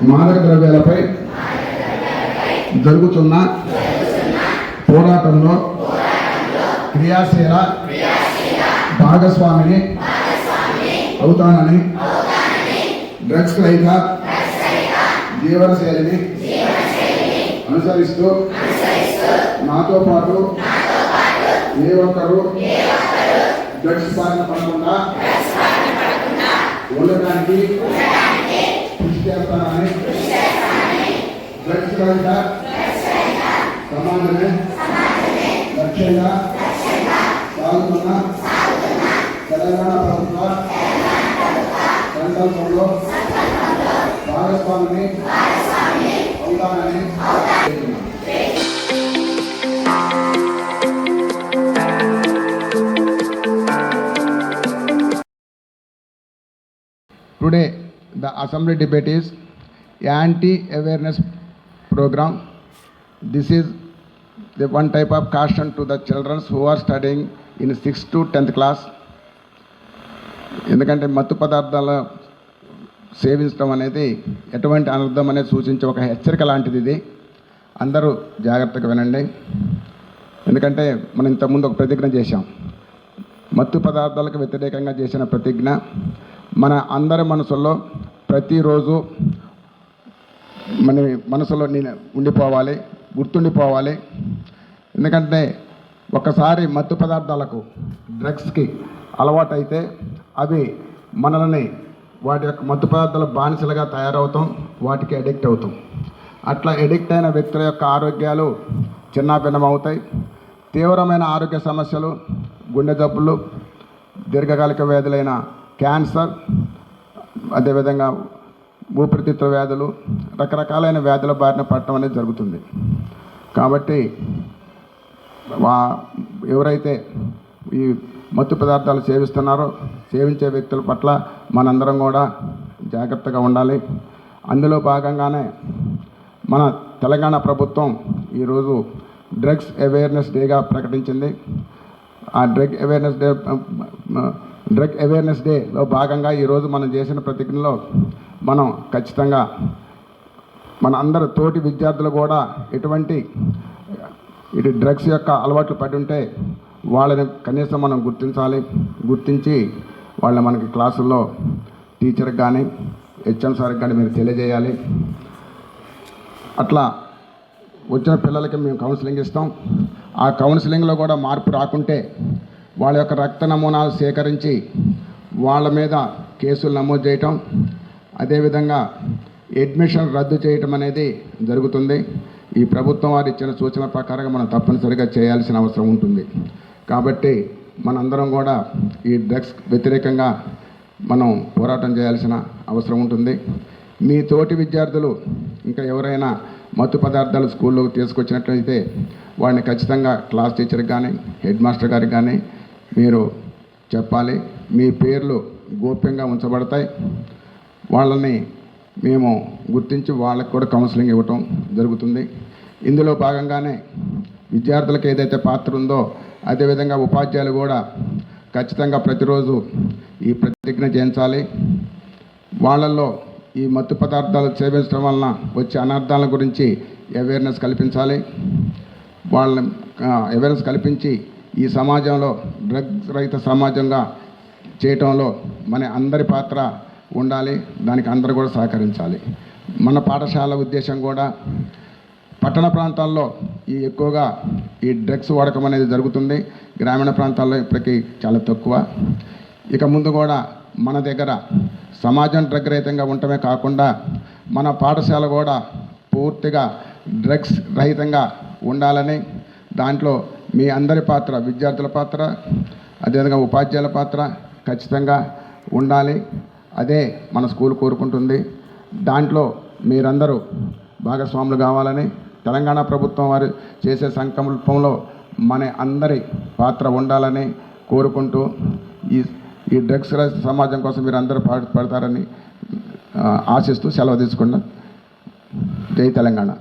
మాదక ద్రవ్యాలపై జరుగుతున్న పోరాటంలో క్రియాశీల భాగస్వామిని అవుతానని డ్రగ్స్ రహిత జీవనశైలిని అనుసరిస్తూ నాతో పాటు ఏ ఒక్కరు డ్రగ్స్ బారిన పడకుండా ఉండడానికి కృషి చేస్తానని డ్రగ్స్ రహిత సమాజమే లక్ష్యంగా సాగుతున్న తెలంగాణ ప్రభుత్వ సంకల్పంలో భాగస్వామిని అవుతానని Today, the assembly debate is anti-awareness program. This is the one type of caution to the children who are studying in 6th to 10th class. ఎందుకంటే మత్తు పదార్థాల సేవించడం అనేది ఎటువంటి అనర్థం అనేది సూచించే ఒక హెచ్చరిక లాంటిది. ఇది అందరూ జాగ్రత్తగా వినండి. ఎందుకంటే మనం ఇంతకుముందు ఒక ప్రతిజ్ఞ చేశాం. మత్తు పదార్థాలకు వ్యతిరేకంగా చేసిన ప్రతిజ్ఞ మన అందరి మనసుల్లో ప్రతిరోజు మన మనసులో ఉండిపోవాలి, గుర్తుండిపోవాలి. ఎందుకంటే ఒకసారి మత్తు పదార్థాలకు డ్రగ్స్కి అలవాటైతే అవి మనల్ని వాటి యొక్క మత్తు పదార్థాల బానిసలుగా తయారవుతాం, వాటికి అడిక్ట్ అవుతాం. అట్లా అడిక్ట్ అయిన వ్యక్తుల యొక్క ఆరోగ్యాలు చిన్నాభిన్నమవుతాయి. తీవ్రమైన ఆరోగ్య సమస్యలు, గుండె జబ్బులు, దీర్ఘకాలిక వ్యాధులైన క్యాన్సర్, అదేవిధంగా ఊపిరితిత్తుల వ్యాధులు, రకరకాలైన వ్యాధుల బారిన పడటం అనేది జరుగుతుంది. కాబట్టి ఎవరైతే ఈ మత్తు పదార్థాలు సేవిస్తున్నారో, సేవించే వ్యక్తుల పట్ల మనందరం కూడా జాగ్రత్తగా ఉండాలి. అందులో భాగంగానే మన తెలంగాణ ప్రభుత్వం ఈరోజు డ్రగ్స్ అవేర్నెస్ డేగా ప్రకటించింది. ఆ డ్రగ్ అవేర్నెస్ డేలో భాగంగా ఈరోజు మనం చేసిన ప్రతిజ్ఞలో మనం ఖచ్చితంగా మన అందరు తోటి విద్యార్థులు కూడా ఎటువంటి ఇటు డ్రగ్స్ యొక్క అలవాట్లు పడి ఉంటే వాళ్ళని కనీసం మనం గుర్తించి వాళ్ళని మనకి క్లాసుల్లో టీచర్కి కానీ హెచ్ఎం సార్కి కానీ మీరు తెలియజేయాలి. అట్లా వచ్చిన పిల్లలకి మేము కౌన్సిలింగ్ ఇస్తాం. ఆ కౌన్సిలింగ్లో కూడా మార్పు రాకుంటే వాళ్ళ యొక్క రక్త నమూనాలు సేకరించి వాళ్ళ మీద కేసులు నమోదు చేయటం, అదేవిధంగా అడ్మిషన్ రద్దు చేయటం అనేది జరుగుతుంది. ఈ ప్రభుత్వం వారు ఇచ్చిన సూచన ప్రకారంగా మనం తప్పనిసరిగా చేయాల్సిన అవసరం ఉంటుంది. కాబట్టి మనందరం కూడా ఈ డ్రగ్స్ వ్యతిరేకంగా మనం పోరాటం చేయాల్సిన అవసరం ఉంటుంది. మీ తోటి విద్యార్థులు ఇంకా ఎవరైనా మత్తు పదార్థాలు స్కూల్లోకి తీసుకొచ్చినట్లయితే వాడిని ఖచ్చితంగా క్లాస్ టీచర్కి కానీ హెడ్ మాస్టర్ గారికి కానీ మీరు చెప్పాలి. మీ పేర్లు గోప్యంగా ఉంచబడతాయి. వాళ్ళని మేము గుర్తించి వాళ్ళకి కూడా కౌన్సిలింగ్ ఇవ్వటం జరుగుతుంది. ఇందులో భాగంగానే విద్యార్థులకు ఏదైతే పాత్ర ఉందో అదేవిధంగా ఉపాధ్యాయులు కూడా ఖచ్చితంగా ప్రతిరోజు ఈ ప్రతిజ్ఞ చేయించాలి. వాళ్ళల్లో ఈ మత్తు పదార్థాలు సేవించడం వలన వచ్చే అనర్థాల గురించి అవేర్నెస్ కల్పించాలి. వాళ్ళని అవేర్నెస్ కల్పించి ఈ సమాజంలో డ్రగ్స్ రహిత సమాజంగా చేయటంలో మన అందరి పాత్ర ఉండాలి. దానికి అందరూ కూడా సహకరించాలి. మన పాఠశాల ఉద్దేశం కూడా పట్టణ ప్రాంతాల్లో ఎక్కువగా ఈ డ్రగ్స్ వాడకం అనేది జరుగుతుంది. గ్రామీణ ప్రాంతాల్లో ఇప్పటికీ చాలా తక్కువ. ఇక ముందు కూడా మన దగ్గర సమాజం డ్రగ్ రహితంగా ఉండటమే కాకుండా మన పాఠశాల కూడా పూర్తిగా డ్రగ్స్ రహితంగా ఉండాలని, దాంట్లో మీ అందరి పాత్ర, విద్యార్థుల పాత్ర, అదేవిధంగా ఉపాధ్యాయుల పాత్ర ఖచ్చితంగా ఉండాలి. అదే మన స్కూల్ కోరుకుంటుంది. దాంట్లో మీరందరూ భాగస్వాములు కావాలని, తెలంగాణ ప్రభుత్వం వారు చేసే సంకల్పంలో మన అందరి పాత్ర ఉండాలని కోరుకుంటూ ఈ డ్రగ్స్ సమాజం కోసం మీరు అందరూ పడతారని ఆశిస్తూ సెలవు తీసుకున్నాను. జై తెలంగాణ.